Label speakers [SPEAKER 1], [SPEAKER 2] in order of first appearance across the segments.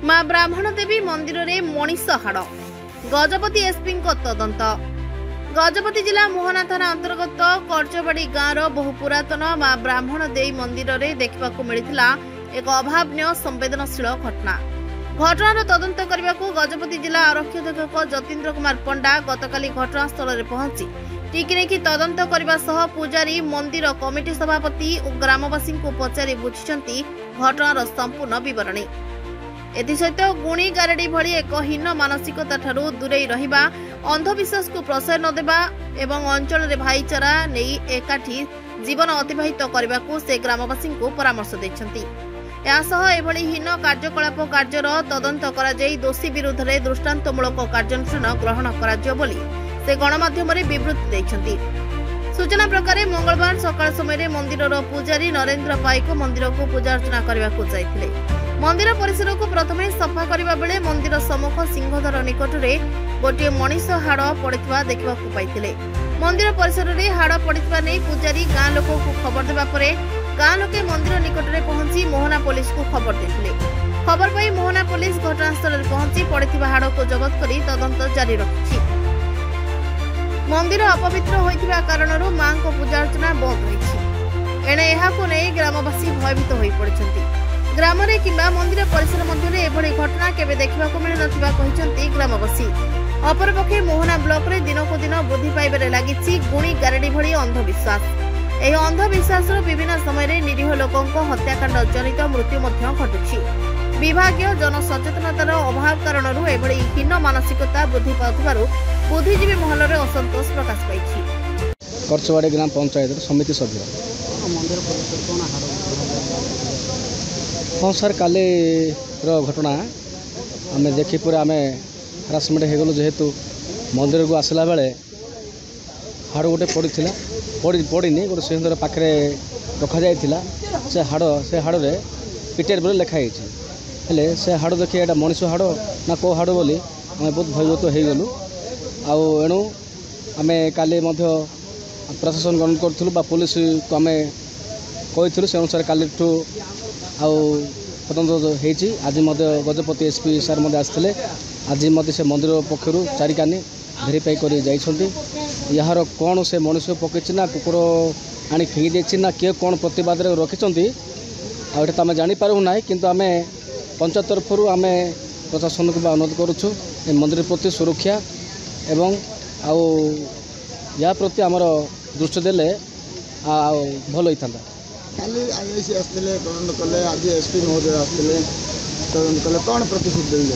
[SPEAKER 1] मां ब्राह्मण देवी मंदिर रे मनीष हाड़ गजपति एसपी तदंत। गजपति जिला मोहना थाना अंतर्गत कर्चबाड़ी गाँवर बहु पुरातन मां ब्राह्मण देवी मंदिर रे देखा मिलता एक अभावन संवेदनशील घटना। घटनार तदंत करने को गजपति जिला आरक्षी अधीक्षक जतीन्द्र कुमार पंडा गतकाली घटनास्थल में पहुंची टिकी तदंत करने सह पूजारी मंदिर कमिटी सभापति और ग्रामवासी को पचारि बुझिछंती घटनार संपूर्ण विवरणी। एसत गुणी गारेडी भली एक हीन मानसिकता ठारू दूरे रहिबा, अंधविश्वास को प्रश्रय न देबा एवं अंचल रे भाईचारा नहीं एकाठी जीवन अतिबाहित करने को से ग्रामवासी को परामर्श देछंती। यासह एभली हीन कार्यकलाप कार्यर तदंत करा जाई दोषी विरुद्ध रे दृष्टांतमूलक कार्यानुष्ठान ग्रहण कराजियो बोली से गणमाध्यम रे विवृत्ति देछंती। सूचना प्रकार मंगलवार सकाळ समय मंदिरर पूजारी नरेंद्र पाइक मंदिर को पूजा अर्चना करने को जाइथिले। मंदिर परिसर को प्रथमे सफा करबा बेले मंदिर सम्मुख सिंहद्वार निकट में गोटे मनीष हाड़ पड़िथिबा देखा पाइथिले। मंदिर परिसर में हाड़ पड़िथिबा नै पूजारी गाँ लोक को खबर देबा परे गाँ लोके मंदिर निकट में पहुंची मोहना पुलिस को खबर देथिले। खबर पाई मोहना पुलिस घटनास्थल में पहुंची पड़िथिबा हाड़ को जबत करी तदंत जारी रखिछि। मंदिर अपवित्र होइथिबा कारणरू मां को पूजा अर्चना बंद होइछि। एणे एहाको नै ग्रामवासी भयभीत होई पड़िछन्ति। ग्राम रे किंबा मंदिर परिसर मध्य रे एभली घटना केबे देखिबाको मिलि नथिबा कहिसन्ति ग्रामवासी। अपरपक्षे मोहना ब्लॉक रे दिनको दिन वृद्धि पाइबारे लागिछि गुणी गारेडी भली अंधविश्वास। एही अंधविश्वास विभिन्न समय रे निरीह लोकंक हत्याकांड जनित मृत्यु मध्य घटुछि। विभागीय जनसचेतनतार अभाव कारणरू एभली हीन मानसिकता वृद्धि पाउथिबारु बुद्धिजीवी महल रे असंतोष प्रकाश पाइछि।
[SPEAKER 2] कर्चबाड़ी ग्राम पंचायत समिति सभ्य
[SPEAKER 3] मंदिर परिसर कोन हाड़
[SPEAKER 2] हाँ सर काली घटना आम देखी पूरा आम हरासमेंट हो गलु जेहेतु मंदिर को आसला बेले हाड़ गोटे पड़नी गोटे सिंहद्वार पाखे रखा जाइथिला। से हाड़ रे पिटेर बोले लिखाई हेले से हाड़ देखिए एटा मनीष हाड़ ना को हाड़ बोली आम बहुत भयभीत हो गलु। एणु आम काली प्रशासन गठन करूँ पुलिस को आम कही से अनुसार काली तदंत होती। आज गजपति एसपी सार आसते आज से मंदिर पक्षर चारिकानी भेरीफाई कर यार कौन से मनुष्य पकई ना कुकुर आनी फिंगी दे ना किए कौन प्रतिवाद रखिंट आम जापारू ना कि आम पंचायत तरफ आम प्रशासन को अनुरोध करुचु मंदिर प्रति सुरक्षा एवं या प्रति आमर दृष्टि देले भल होता।
[SPEAKER 3] काली आईआईसी आसते तदंत कले आज एसपी महोदय आसते तदंत कले कौन प्रतिश्रुति देले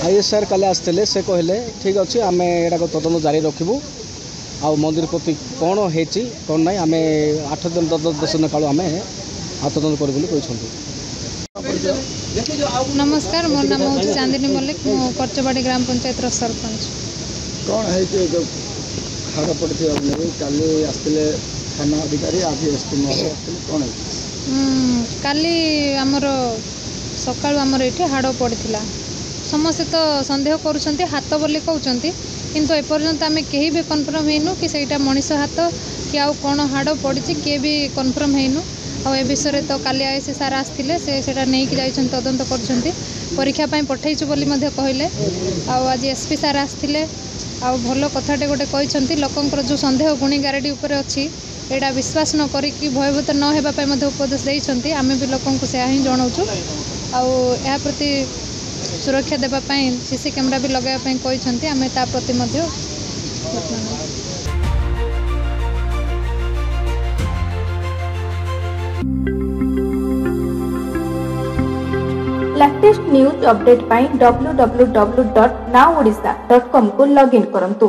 [SPEAKER 2] आईएस सार काले आसते से कहले ठीक अच्छे आम एटा तदंत जारी रखू आ मंदिर प्रति कौन होती कौन ना आम 8 दिन 10 दिन काल आम तदंत कर।
[SPEAKER 4] नमस्कार, मोर नाम हूँ चांदिनी मल्लिक, मो कर्चबाड़ी ग्राम पंचायत सरपंच।
[SPEAKER 3] कौन है हाड़ पड़े काली आसते थाना अधिकारी आज एसपी महोदय आसते कौन है
[SPEAKER 4] काली आमर सकाळु आमर एठी हाड़ पड़िथिला। समस्ते तो संदेह करुछंती हाथ बोली कहउछंती किंतु एपर्यंत आमे केही भी कन्फर्म हेनु कि सेटा मनीष हाथ कि आउ कोन हाड़ पड़िछि के भी कन्फर्म हेनु। आ ए विषय तो काली आईसी सार आसथिले सेटा नै कि जाइछन तदंत करछंती परीक्षा पई पठैछु बोली मध्ये कहले। आ आज एसपी सार आसथिले आ भलो कथाटे गोटे कहिसंती लोकंकर जो संदेह गुणी गारेडी ऊपर अछि एटा विश्वास न करिकि भयभीत न हेबा पई मध्ये उपदेश दैछंती। आमे भी लोकंको से ही जणाउछु आ या प्रति सुरक्षा देबा पई सीसी कैमरा भी लगाया पई कहिसंती। आमे ता प्रति मध्ये
[SPEAKER 5] लेटेस्ट न्यूज अपडेट पाई www.nowodisha.com को लॉगिन करंतु।